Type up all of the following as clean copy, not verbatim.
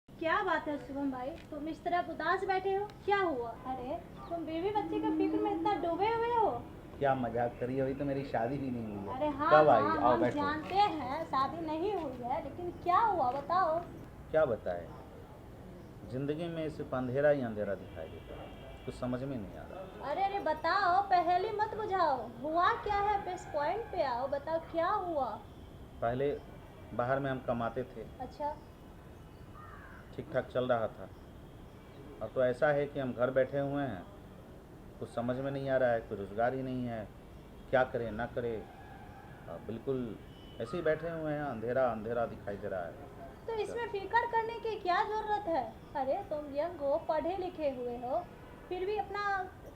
क्या बात है शुभम भाई, तुम इस तरह उदास बैठे हो, क्या हुआ? अरे तुम बीवी बच्चे के फिक्र में इतना डूबे हुए हो? क्या मजाक करी, अभी तो मेरी शादी भी नहीं हुई है। अरे हाँ कब आई? हाँ, आओ हम बैठो। जानते हैं शादी नहीं हुई है, लेकिन क्या हुआ बताओ। क्या बताए, जिंदगी में सिर्फ अंधेरा ही अंधेरा दिखाई देता है, कुछ समझ में नहीं आ रहा। अरे अरे बताओ, पहेली मत बुझाओ, हुआ क्या है? बेस पॉइंट पे आओ, बताओ क्या हुआ। पहले बाहर में हम कमाते थे, अच्छा। ठीक ठाक चल रहा था। अब तो ऐसा है कि हम घर बैठे हुए हैं, कुछ समझ में नहीं आ रहा है, कोई रोज़गार ही नहीं है, क्या करें ना करें। बिल्कुल ऐसे ही बैठे हुए हैं, अंधेरा अंधेरा दिखाई दे रहा है। तो इसमें फिक्र करने की क्या जरूरत है? अरे तुम यंग हो, पढ़े लिखे हुए हो, फिर भी अपना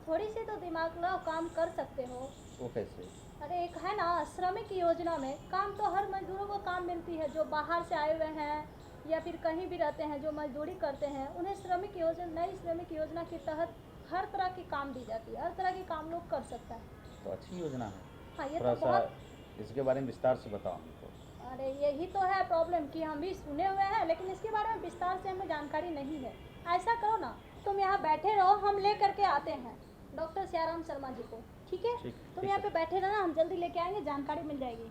थोड़ी सी तो दिमाग लगाओ, काम कर सकते हो। वो कैसे? अरे एक है ना श्रमिक योजना में काम, तो हर मजदूरों को काम मिलती है, जो बाहर से आए हुए हैं या फिर कहीं भी रहते हैं, जो मजदूरी करते हैं, उन्हें श्रमिक योजना, नई श्रमिक योजना के तहत हर तरह की काम दी जाती है, हर तरह के काम लोग कर सकता है। तो अच्छी योजना है। हाँ ये थोड़ा तो सा बहुत। इसके बारे में विस्तार से बताओ हमको। अरे यही तो है प्रॉब्लम कि हम भी सुने हुए हैं, लेकिन इसके बारे में विस्तार से हमें जानकारी नहीं है। ऐसा करो ना, तुम यहाँ बैठे रहो, हम ले करके आते हैं डॉक्टर सियाराम शर्मा जी को। ठीक है, तुम यहाँ पे बैठे रहना, हम जल्दी लेके आएंगे, जानकारी मिल जाएगी।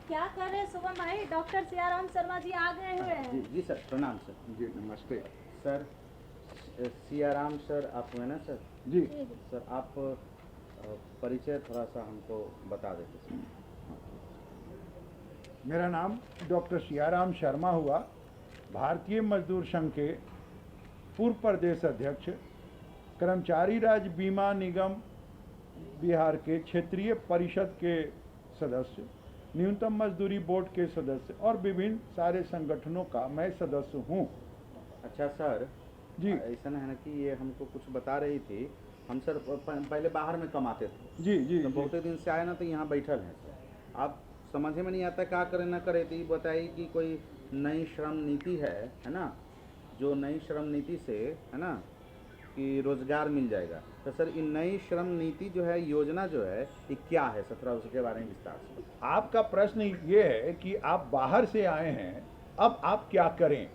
क्या कर रहे हैं शुभम भाई? डॉक्टर सियाराम शर्मा जी आ गए हुए हैं। जी जी सर, प्रणाम सर। जी नमस्ते। सर सियाराम सर आप हुए ना सर? जी सर आप परिचय थोड़ा सा हमको बता देते सर। मेरा नाम डॉक्टर सियाराम शर्मा हुआ, भारतीय मजदूर संघ के पूर्व प्रदेश अध्यक्ष, कर्मचारी राज्य बीमा निगम बिहार के क्षेत्रीय परिषद के सदस्य, न्यूनतम मजदूरी बोर्ड के सदस्य और विभिन्न सारे संगठनों का मैं सदस्य हूँ। अच्छा सर जी ऐसा है ना कि ये हमको कुछ बता रही थी, हम सर पहले बाहर में कमाते थे। जी जी तो जी। बहुत दिन से आए ना, तो यहाँ बैठल हैं सर। आप समझ में नहीं आता क्या करें ना करें, तो ये बताइए कि कोई नई श्रम नीति है ना, जो नई श्रम नीति से है ना कि रोजगार मिल जाएगा। तो सर ये नई श्रम नीति जो है, योजना जो है, ये क्या है सर, थोड़ा उसके बारे में विस्तार से। आपका प्रश्न ये है कि आप बाहर से आए हैं, अब आप क्या करें।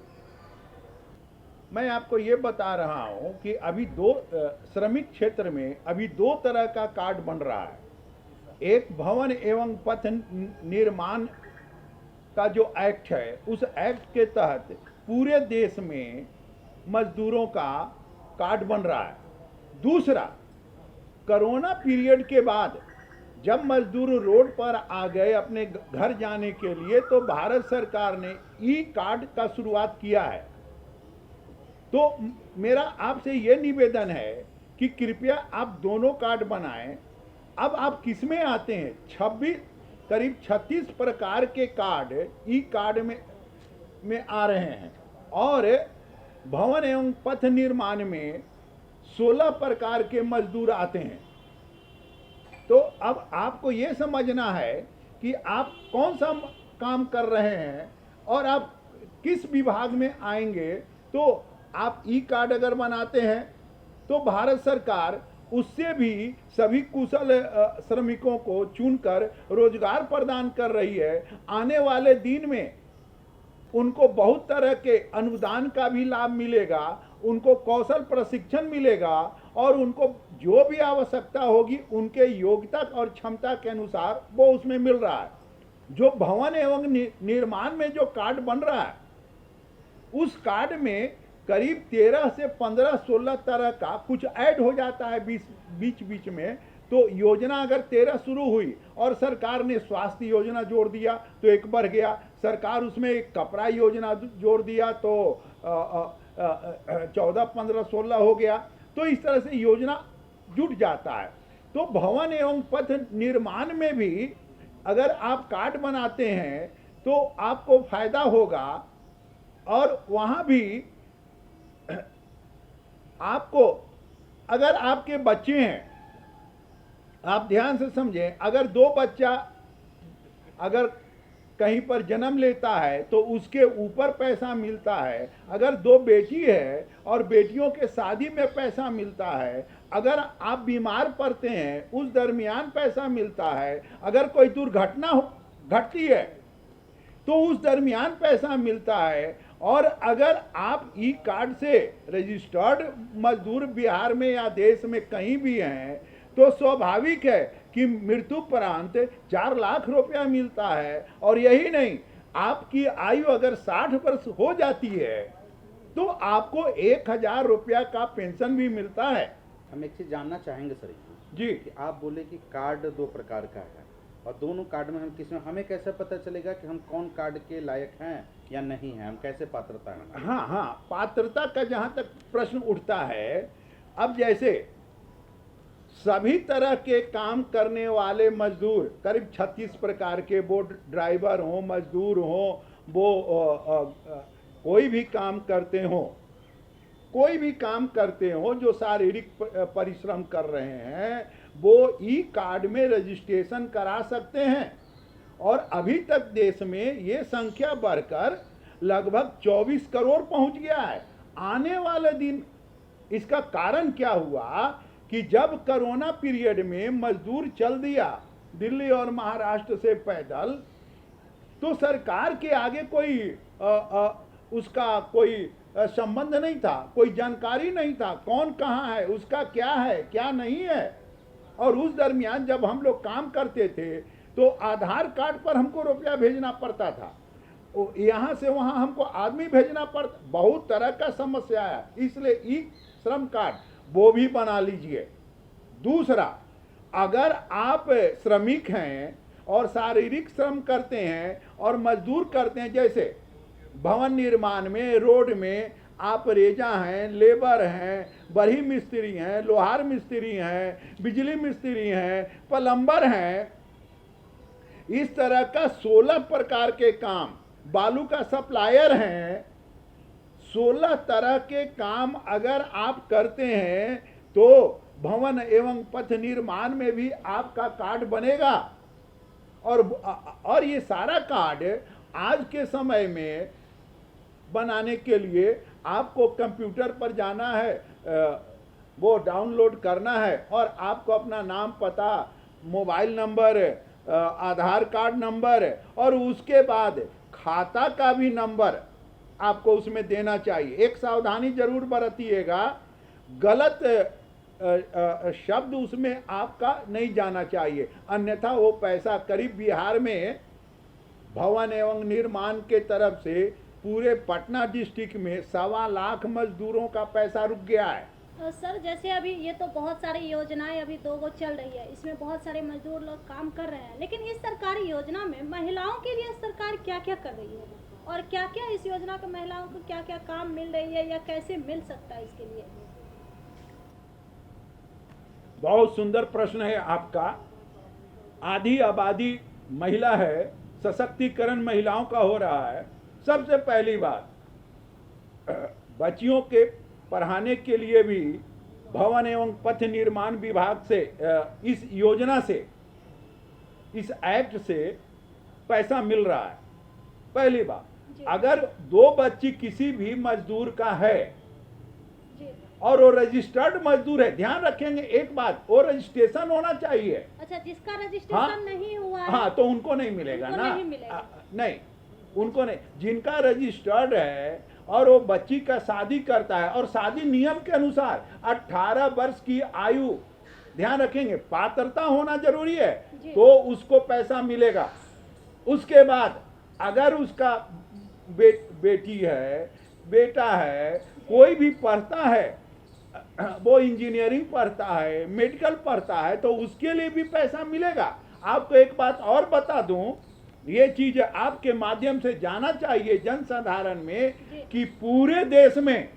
मैं आपको ये बता रहा हूँ कि अभी श्रमिक क्षेत्र में अभी दो तरह का कार्ड बन रहा है। एक भवन एवं पथ निर्माण का जो एक्ट है, उस एक्ट के तहत पूरे देश में मजदूरों का कार्ड बन रहा है। दूसरा, कोरोना पीरियड के बाद जब मजदूर रोड पर आ गए अपने घर जाने के लिए, तो भारत सरकार ने ई कार्ड का शुरुआत किया है। तो मेरा आपसे ये निवेदन है कि कृपया आप दोनों कार्ड बनाएं। अब आप किस में आते हैं? करीब 36 प्रकार के कार्ड ई कार्ड में आ रहे हैं, और भवन एवं पथ निर्माण में 16 प्रकार के मजदूर आते हैं। तो अब आपको ये समझना है कि आप कौन सा काम कर रहे हैं और आप किस विभाग में आएंगे। तो आप ई कार्ड अगर बनाते हैं तो भारत सरकार उससे भी सभी कुशल श्रमिकों को चुनकर रोजगार प्रदान कर रही है। आने वाले दिन में उनको बहुत तरह के अनुदान का भी लाभ मिलेगा, उनको कौशल प्रशिक्षण मिलेगा, और उनको जो भी आवश्यकता होगी उनके योग्यता और क्षमता के अनुसार वो उसमें मिल रहा है। जो भवन एवं निर्माण में जो कार्ड बन रहा है, उस कार्ड में करीब 13 से 15 16 तरह का कुछ ऐड हो जाता है बीच बीच में। तो योजना अगर 13 शुरू हुई और सरकार ने स्वास्थ्य योजना जोड़ दिया तो एक बढ़ गया, सरकार उसमें एक कपड़ा योजना जोड़ दिया तो 14 15 16 हो गया। तो इस तरह से योजना जुट जाता है। तो भवन एवं पथ निर्माण में भी अगर आप कार्ड बनाते हैं तो आपको फायदा होगा, और वहाँ भी आपको अगर आपके बच्चे हैं, आप ध्यान से समझें, अगर दो बच्चा अगर कहीं पर जन्म लेता है तो उसके ऊपर पैसा मिलता है, अगर दो बेटी है और बेटियों के शादी में पैसा मिलता है, अगर आप बीमार पड़ते हैं उस दरमियान पैसा मिलता है, अगर कोई दुर्घटना घटती है तो उस दरमियान पैसा मिलता है, और अगर आप ई कार्ड से रजिस्टर्ड मजदूर बिहार में या देश में कहीं भी हैं तो स्वाभाविक है कि मृत्युपरांत 4 लाख रुपया मिलता है। और यही नहीं, आपकी आयु अगर 60 वर्ष हो जाती है तो आपको 1000 रुपया का पेंशन भी मिलता है। हम एक चीज़ जानना चाहेंगे सर जी, कि आप बोले कि कार्ड 2 प्रकार का है और दोनों कार्ड में हम किस में, हमें कैसे पता चलेगा कि हम कौन कार्ड के लायक हैं या नहीं हैं, हम कैसे पात्रता हैं? हाँ, पात्रता का जहाँ तक प्रश्न उठता है, अब जैसे सभी तरह के काम करने वाले मजदूर करीब 36 प्रकार के, वो ड्राइवर हों, मजदूर हों, वो कोई भी काम करते हों, कोई भी काम करते हों जो शारीरिक परिश्रम कर रहे हैं, वो ई कार्ड में रजिस्ट्रेशन करा सकते हैं। और अभी तक देश में ये संख्या बढ़कर लगभग 24 करोड़ पहुंच गया है। आने वाले दिन इसका कारण क्या हुआ कि जब कोरोना पीरियड में मजदूर चल दिया दिल्ली और महाराष्ट्र से पैदल, तो सरकार के आगे कोई उसका कोई संबंध नहीं था, कोई जानकारी नहीं था, कौन कहाँ है, उसका क्या है क्या नहीं है। और उस दरमियान जब हम लोग काम करते थे तो आधार कार्ड पर हमको रुपया भेजना पड़ता था, यहाँ से वहाँ हमको आदमी भेजना पड़ता, बहुत तरह का समस्या है। इसलिए ई श्रम कार्ड वो भी बना लीजिए। दूसरा, अगर आप श्रमिक हैं और शारीरिक श्रम करते हैं और मजदूर करते हैं, जैसे भवन निर्माण में, रोड में आप रेजा हैं, लेबर हैं, बड़ी मिस्त्री हैं, लोहार मिस्त्री हैं, बिजली मिस्त्री हैं, प्लम्बर हैं, इस तरह का 16 प्रकार के काम, बालू का सप्लायर हैं, 16 तरह के काम अगर आप करते हैं तो भवन एवं पथ निर्माण में भी आपका कार्ड बनेगा। और ये सारा कार्ड आज के समय में बनाने के लिए आपको कंप्यूटर पर जाना है, वो डाउनलोड करना है, और आपको अपना नाम, पता, मोबाइल नंबर, आधार कार्ड नंबर और उसके बाद खाता का भी नंबर आपको उसमें देना चाहिए। एक सावधानी जरूर बरतिएगा, गलत शब्द उसमें आपका नहीं जाना चाहिए, अन्यथा वो पैसा करीब बिहार में भवन एवं निर्माण के तरफ से पूरे पटना डिस्ट्रिक्ट में 1.25 लाख मजदूरों का पैसा रुक गया है। सर, जैसे अभी ये तो बहुत सारी योजनाएं अभी 2 गो चल रही है, इसमें बहुत सारे मजदूर लोग काम कर रहे हैं, लेकिन इस सरकारी योजना में महिलाओं के लिए सरकार क्या क्या कर रही है और क्या क्या इस योजना के महिलाओं को क्या क्या काम मिल रही है या कैसे मिल सकता है, इसके लिए? बहुत सुंदर प्रश्न है आपका। आधी आबादी महिला है, सशक्तिकरण महिलाओं का हो रहा है। सबसे पहली बात, बच्चियों के पढ़ाने के लिए भी भवन एवं पथ निर्माण विभाग से, इस योजना से, इस एक्ट से पैसा मिल रहा है। पहली बात, अगर 2 बच्ची किसी भी मजदूर का है और वो रजिस्टर्ड मजदूर है, ध्यान रखेंगे एक बात, वो रजिस्ट्रेशन होना चाहिए। अच्छा, जिसका रजिस्ट्रेशन नहीं हुआ है, हाँ, तो उनको नहीं मिलेगा उनको ना, नहीं मिलेगा। नहीं, उनको नहीं। जिनका रजिस्टर्ड है और वो बच्ची का शादी करता है, और शादी नियम के अनुसार 18 वर्ष की आयु, ध्यान रखेंगे, पात्रता होना जरूरी है, तो उसको पैसा मिलेगा। उसके बाद अगर उसका बेटी है, बेटा है, कोई भी पढ़ता है, वो इंजीनियरिंग पढ़ता है, मेडिकल पढ़ता है, तो उसके लिए भी पैसा मिलेगा। आपको एक बात और बता दूं, ये चीज आपके माध्यम से जाना चाहिए जनसाधारण में, कि पूरे देश में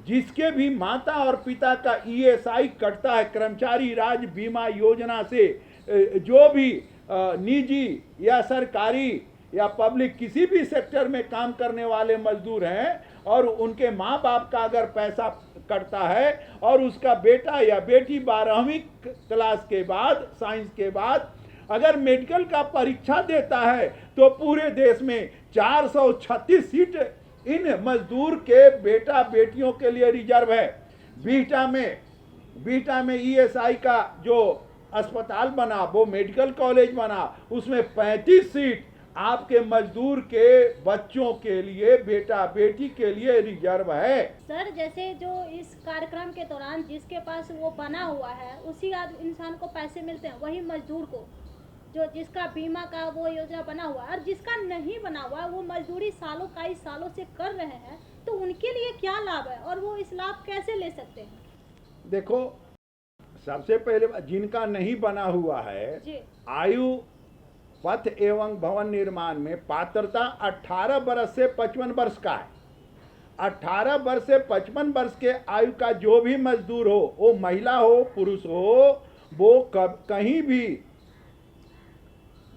जिसके भी माता और पिता का ESI कटता है कर्मचारी राज्य बीमा योजना से, जो भी निजी या सरकारी या पब्लिक किसी भी सेक्टर में काम करने वाले मजदूर हैं, और उनके माँ बाप का अगर पैसा कटता है और उसका बेटा या बेटी 12वीं क्लास के बाद, साइंस के बाद अगर मेडिकल का परीक्षा देता है तो पूरे देश में 436 सीट इन मजदूर के बेटा बेटियों के लिए रिजर्व है। बीटा में ईएसआई का जो अस्पताल बना, वो मेडिकल कॉलेज बना, उसमें 35 सीट आपके मजदूर के बच्चों के लिए, बेटा बेटी के लिए रिजर्व है। सर जैसे जो इस कार्यक्रम के दौरान जिसके पास वो बना हुआ है उसी इंसान को पैसे मिलते हैं, वही मजदूर को जो जिसका बीमा का वो योजना बना हुआ है, और जिसका नहीं बना हुआ वो मजदूरी सालों कई सालों से कर रहे हैं, तो उनके लिए क्या लाभ है और वो इस लाभ कैसे ले सकते हैं? देखो, सबसे पहले जिनका नहीं बना हुआ है, जी। आयु पथ एवं भवन निर्माण में पात्रता 18 वर्ष से 55 वर्ष का है। 18 वर्ष से 55 वर्ष के आयु का जो भी मजदूर हो, वो महिला हो पुरुष हो, वो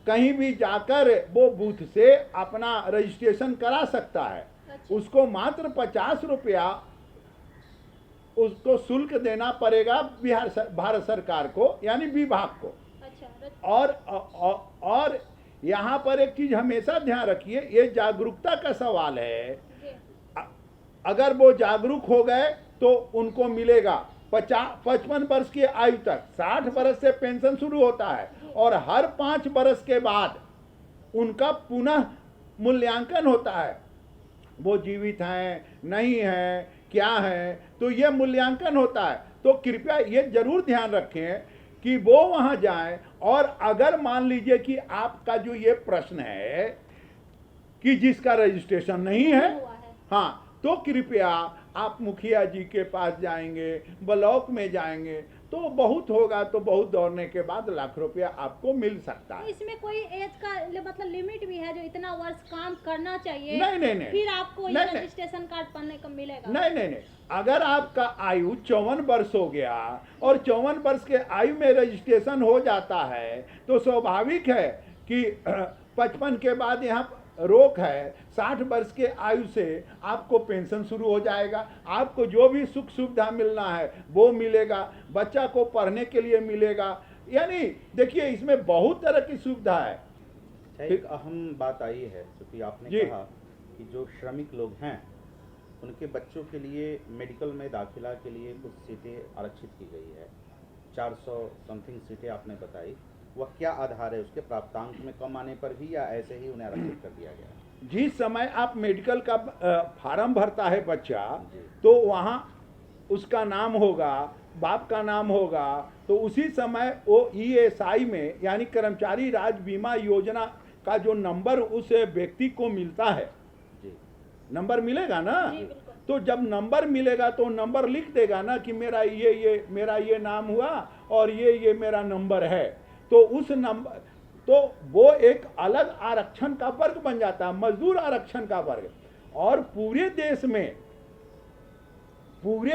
कहीं भी जाकर वो बूथ से अपना रजिस्ट्रेशन करा सकता है। अच्छा। उसको मात्र 50 रुपया उसको शुल्क देना पड़ेगा भारत सरकार को, यानी विभाग को। अच्छा। और यहाँ पर एक चीज हमेशा ध्यान रखिए, ये जागरूकता का सवाल है। अगर वो जागरूक हो गए तो उनको मिलेगा 55 वर्ष की आयु तक। 60 वर्ष से पेंशन शुरू होता है और हर 5 वर्ष के बाद उनका पुनः मूल्यांकन होता है, वो जीवित हैं नहीं हैं क्या है, तो ये मूल्यांकन होता है। तो कृपया ये जरूर ध्यान रखें कि वो वहां जाएं। और अगर मान लीजिए कि आपका जो ये प्रश्न है कि जिसका रजिस्ट्रेशन नहीं है, हाँ, तो कृपया आप मुखिया जी के पास जाएंगे, ब्लॉक में जाएंगे, तो बहुत होगा तो बहुत दौड़ने के बाद लाख रुपया आपको मिल सकता है। इसमें कोई एज का मतलब लिमिट भी है जो इतना वर्ष काम करना चाहिए? नहीं, फिर आपको ये रजिस्ट्रेशन कार्ड बनने का मिलेगा? नहीं, अगर आपका आयु 54 वर्ष हो गया और 54 वर्ष के आयु में रजिस्ट्रेशन हो जाता है तो स्वाभाविक है कि 55 के बाद यहाँ रोक है। 60 वर्ष के आयु से आपको पेंशन शुरू हो जाएगा, आपको जो भी सुख सुविधा मिलना है वो मिलेगा, बच्चा को पढ़ने के लिए मिलेगा। यानी देखिए, इसमें बहुत तरह की सुविधा है। एक अहम बात आई है, क्योंकि आपने कहा कि जो श्रमिक लोग हैं उनके बच्चों के लिए मेडिकल में दाखिला के लिए कुछ सीटें आरक्षित की गई है। 400 समथिंग सीटें आपने बताई, वह क्या आधार है? उसके प्राप्तांक में कम आने पर भी, या ऐसे ही उन्हें आरक्षित कर दिया गया? जिस समय आप मेडिकल का फार्म भरता है बच्चा, तो वहाँ उसका नाम होगा, बाप का नाम होगा, तो उसी समय वो ईएसआई में यानी कर्मचारी राज्य बीमा योजना का जो नंबर उस व्यक्ति को मिलता है, नंबर मिलेगा ना, तो जब नंबर मिलेगा तो नंबर लिख देगा ना कि मेरा ये नाम हुआ और ये मेरा नंबर है। तो उस नंबर, तो वो एक अलग आरक्षण का वर्ग बन जाता है, मजदूर आरक्षण का वर्ग। और पूरे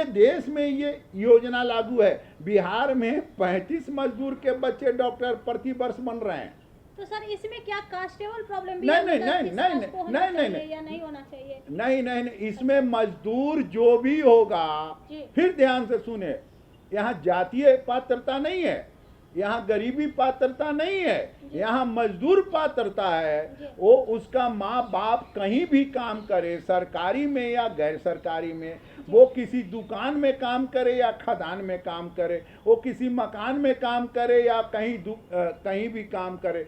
देश में ये योजना लागू है। बिहार में 35 मजदूर के बच्चे डॉक्टर प्रति वर्ष बन रहे हैं। तो सर इसमें क्या कांस्टेबल प्रॉब्लम भी नहीं, है? नहीं, मतलब नहीं, किस नहीं, कास्ट को होना नहीं, चाहिए नहीं, या नहीं होना चाहिए? नहीं, इसमें मजदूर जो भी होगा, फिर ध्यान से सुने, यहाँ जातीय पात्रता नहीं है, यहाँ गरीबी पात्रता नहीं है, यहाँ मजदूर पात्रता है। वो उसका माँ बाप कहीं भी काम करे, सरकारी में या गैर सरकारी में, वो किसी दुकान में काम करे या खदान में काम करे, वो किसी मकान में काम करे या कहीं भी काम करे,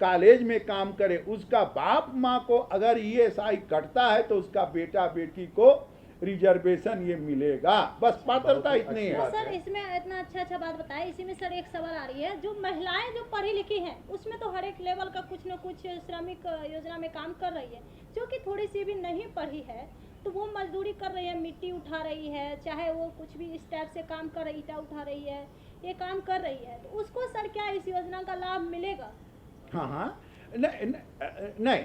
कॉलेज में काम करे, उसका बाप माँ को अगर ईएसआई कटता है तो उसका बेटा बेटी को रिजर्वेशन ये मिलेगा। बस पात्रता इतनी है। तो सर इसमें इतना अच्छा बात बताया। इसी में सर एक सवाल आ रही है, जो महिलाएं जो पढ़ी लिखी हैं उसमें तो हर एक लेवल का कुछ न कुछ श्रमिक योजना में काम कर रही है, जो कि थोड़ी सी भी नहीं पढ़ी है तो वो मजदूरी कर रही है, मिट्टी उठा रही है, चाहे वो कुछ भी इस टाइप से काम कर रही, ईटा उठा रही है, ये काम कर रही है, तो उसको सर क्या इस योजना का लाभ मिलेगा? हाँ, नहीं,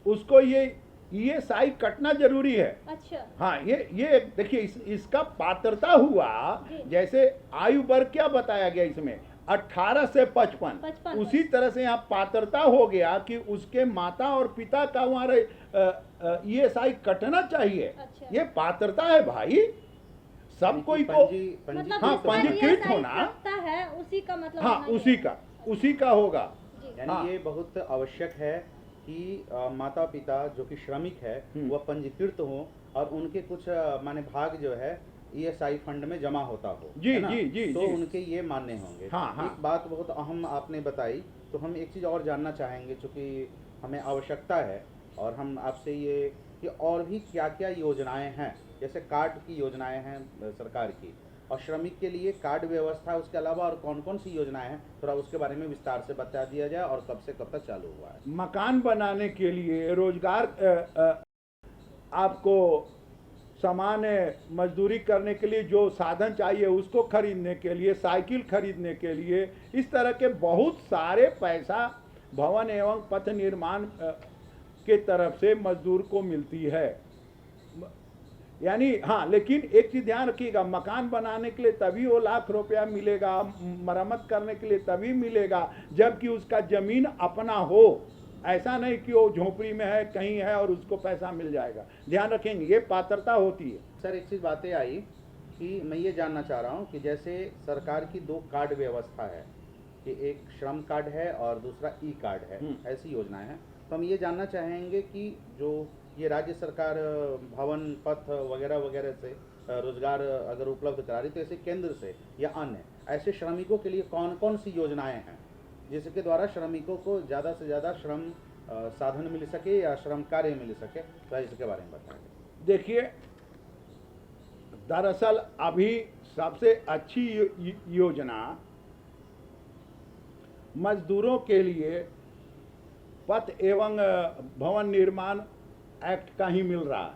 उसको ये साई कटना जरूरी है। अच्छा। हाँ, ये देखिए, इसका पात्रता हुआ, जैसे आयु वर्ग क्या बताया गया इसमें, 18 से 55 55 उसी तरह से यहाँ पात्रता हो गया कि उसके माता और पिता का वहाँ ESI कटना चाहिए। अच्छा। ये पात्रता है भाई, सब कोई को। मतलब हाँ, जिसका पंजीकृत ESI होना। कटता है उसी का मतलब हाँ, होना ही उसी है। का उसी का होगा। जी। यानी हाँ। ये बहुत आवश्यक है कि माता पिता जो कि श्रमिक है वह पंजीकृत हो और उनके कुछ माने भाग जो है ESI फंड में जमा होता हो, जी, है ना? जी, जी, तो जी। उनके ये मान्य होंगे। हाँ, हाँ। एक बात बहुत अहम आपने बताई, तो हम एक चीज़ और जानना चाहेंगे चूँकि हमें आवश्यकता है, और हम आपसे ये कि और भी क्या क्या योजनाएं हैं, जैसे कार्ड की योजनाएं हैं सरकार की, और श्रमिक के लिए कार्ड व्यवस्था है, उसके अलावा और कौन कौन सी योजनाएं हैं, थोड़ा उसके बारे में विस्तार से बता दिया जाए, और कब से कब तक चालू हुआ है। मकान बनाने के लिए, रोजगार, आपको सामान मजदूरी करने के लिए जो साधन चाहिए उसको खरीदने के लिए, साइकिल खरीदने के लिए, इस तरह के बहुत सारे पैसा भवन एवं पथ निर्माण के तरफ से मजदूर को मिलती है। यानी हाँ, लेकिन एक चीज़ ध्यान रखिएगा, मकान बनाने के लिए तभी वो ₹1,00,000 मिलेगा, मरम्मत करने के लिए तभी मिलेगा जबकि उसका ज़मीन अपना हो। ऐसा नहीं कि वो झोपड़ी में है, कहीं है और उसको पैसा मिल जाएगा। ध्यान रखेंगे, ये पात्रता होती है। सर एक चीज़ बातें आई कि मैं ये जानना चाह रहा हूँ कि जैसे सरकार की 2 कार्ड व्यवस्था है कि एक श्रम कार्ड है और दूसरा कार्ड है, ऐसी योजनाएं हैं, तो हम ये जानना चाहेंगे कि जो ये राज्य सरकार भवन पथ वगैरह वगैरह से रोजगार अगर उपलब्ध करा रही, तो ऐसे केंद्र से या अन्य ऐसे श्रमिकों के लिए कौन कौन सी योजनाएं हैं जिसके द्वारा श्रमिकों को ज़्यादा से ज़्यादा श्रम साधन मिल सके या श्रम कार्य मिल सके, तो इसके बारे में बताएंगे। देखिए, दरअसल अभी सबसे अच्छी योजना मजदूरों के लिए पथ एवं भवन निर्माण एक्ट का ही मिल रहा है।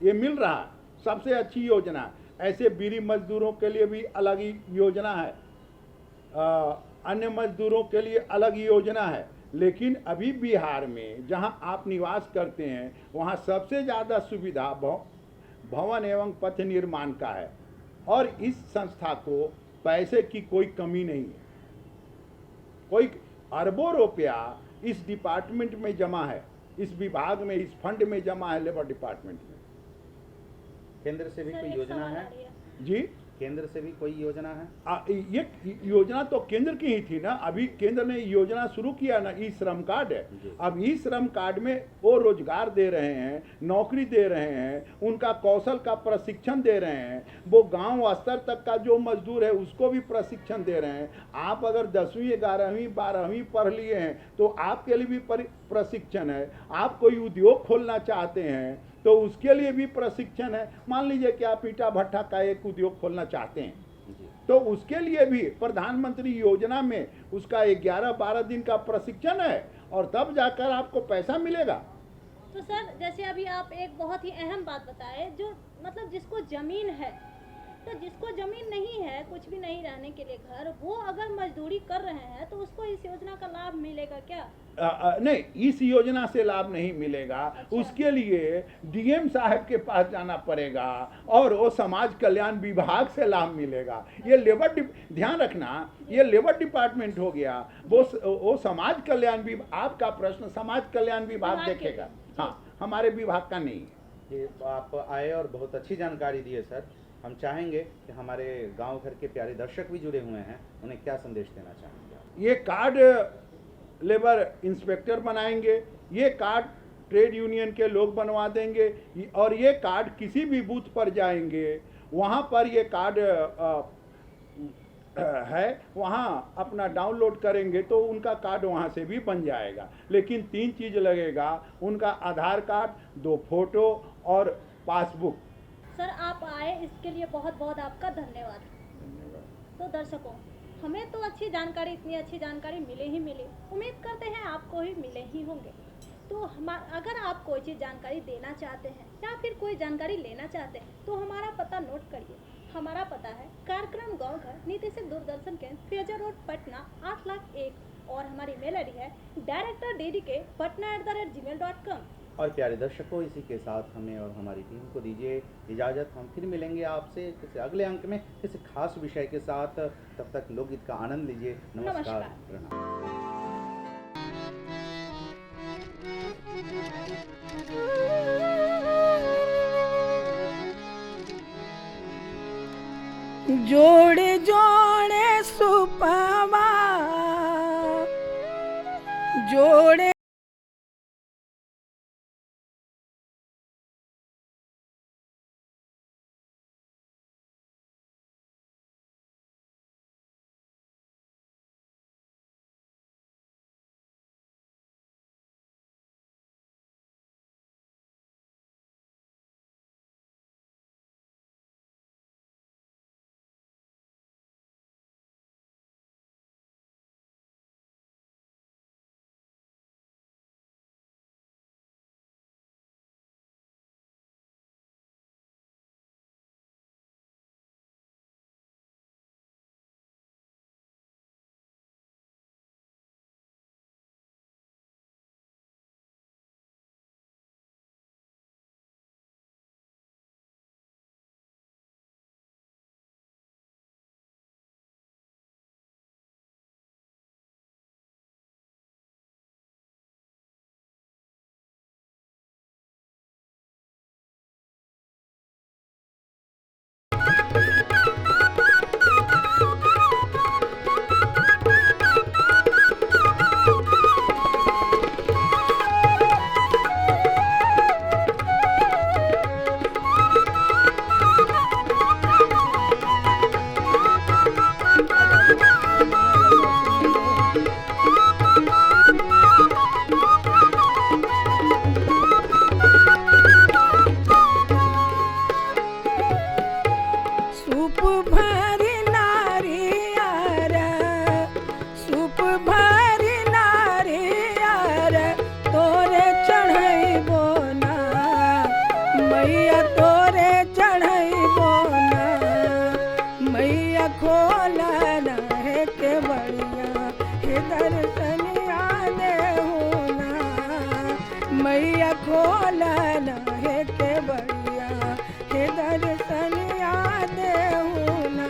ये मिल रहा है, सबसे अच्छी योजना। ऐसे बीड़ी मजदूरों के लिए भी अलग ही योजना है, अन्य मजदूरों के लिए अलग योजना है। लेकिन अभी बिहार में जहां आप निवास करते हैं वहां सबसे ज़्यादा सुविधा भवन एवं पथ निर्माण का है, और इस संस्था को पैसे की कोई कमी नहीं है। कोई अरबों रुपया इस डिपार्टमेंट में जमा है, इस विभाग में, इस फंड में जमा है, लेबर डिपार्टमेंट में। केंद्र से भी सर, कोई एक योजना सवाल है? आ रही है। जी, केंद्र से भी कोई योजना है? ये योजना तो केंद्र की ही थी ना। अभी केंद्र ने योजना शुरू किया ना, ई श्रम कार्ड है। अब ई श्रम कार्ड में वो रोजगार दे रहे हैं, नौकरी दे रहे हैं, उनका कौशल का प्रशिक्षण दे रहे हैं। वो गांव स्तर तक का जो मजदूर है उसको भी प्रशिक्षण दे रहे हैं। आप अगर 10वीं 11वीं 12वीं पढ़ लिए हैं तो आपके लिए भी प्रशिक्षण है। आप कोई उद्योग खोलना चाहते हैं तो उसके लिए भी प्रशिक्षण है। मान लीजिए कि आप ईटा भट्टा का एक उद्योग खोलना चाहते हैं तो उसके लिए भी प्रधानमंत्री योजना में उसका 11-12 दिन का प्रशिक्षण है, और तब जाकर आपको पैसा मिलेगा। तो सर, जैसे अभी आप एक बहुत ही अहम बात बताए, जो मतलब जिसको जमीन है, तो जिसको जमीन नहीं है, कुछ भी नहीं रहने के लिए घर, वो अगर मजदूरी कर रहे हैं तो उसको इस योजना का लाभ मिलेगा क्या? नहीं, इस योजना से लाभ नहीं मिलेगा। अच्छा। उसके लिए डीएम साहब के पास जाना पड़ेगा और वो समाज कल्याण विभाग से लाभ मिलेगा। ये लेबर, ध्यान रखना, ये लेबर डिपार्टमेंट हो गया, वो समाज कल्याण विभाग, आपका प्रश्न समाज कल्याण विभाग देखेगा। हाँ, हमारे विभाग का नहीं है। ये आप आए और बहुत अच्छी जानकारी दी है सर। हम चाहेंगे कि हमारे गांव घर के प्यारे दर्शक भी जुड़े हुए हैं, उन्हें क्या संदेश देना चाहेंगे? ये कार्ड लेबर इंस्पेक्टर बनाएंगे, ये कार्ड ट्रेड यूनियन के लोग बनवा देंगे, और ये कार्ड किसी भी बूथ पर जाएंगे, वहाँ पर ये कार्ड है, वहाँ अपना डाउनलोड करेंगे तो उनका कार्ड वहाँ से भी बन जाएगा। लेकिन 3 चीज़ लगेगा, उनका आधार कार्ड, 2 फोटो और पासबुक। सर, आप आए इसके लिए बहुत बहुत आपका धन्यवाद। तो दर्शकों, हमें तो अच्छी जानकारी, इतनी अच्छी जानकारी मिले ही मिले, उम्मीद करते हैं आपको ही मिले ही होंगे। तो अगर आप कोई चीज़ जानकारी देना चाहते हैं या फिर कोई जानकारी लेना चाहते हैं तो हमारा पता नोट करिए। हमारा पता है कार्यक्रम गाँव घर, नीति से दूरदर्शन केंद्र, फ्यूचर रोड, पटना 8,01,। और हमारी मेल ID है director.ddk patna@gmail.com। और प्यारे दर्शकों, इसी के साथ हमें और हमारी टीम को दीजिए इजाज़त। हम फिर मिलेंगे आपसे किसी अगले अंक में किसी खास विषय के साथ। तब तक लोकगीत का आनंद लीजिए। नमस्कार, प्रणाम। जोड़े जोड़े सुपवा जोड़े सूप भरी नारियर सूप भरी नारियर तोरे चढ़ैबो ना मैया तोरे चढ़ैबो ना मैया खोलन है के बढ़िया हे दर्शनिया देहु ना मैया खोलन है के बढ़िया हे दर्शनिया देहु ना।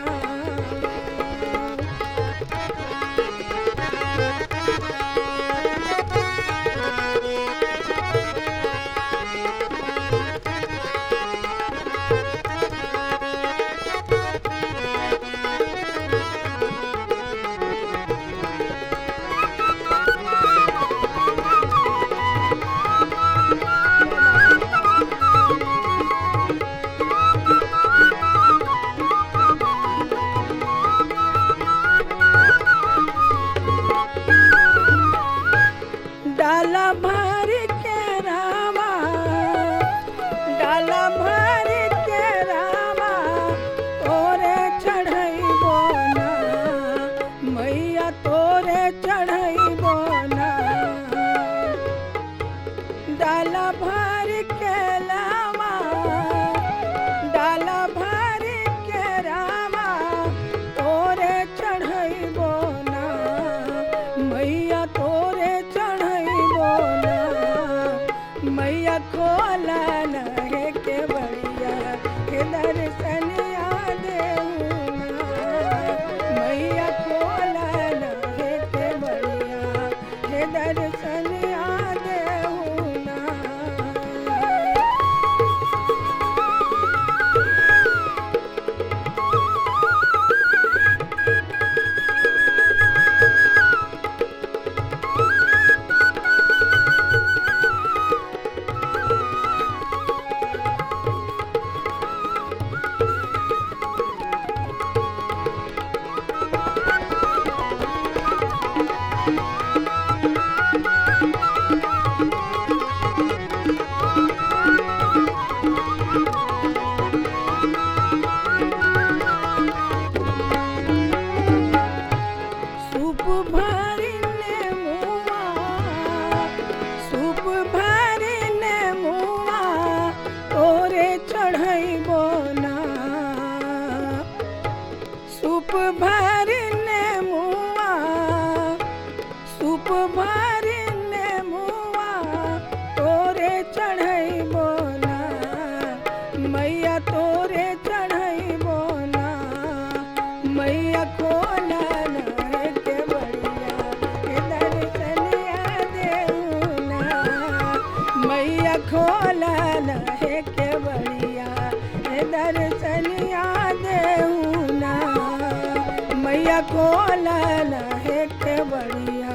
मैया खोलन है के बढ़िया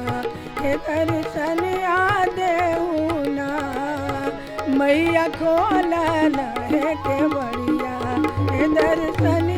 हे दर्शन आ देऊना मैया खोलन है के बढ़िया हे दर्शन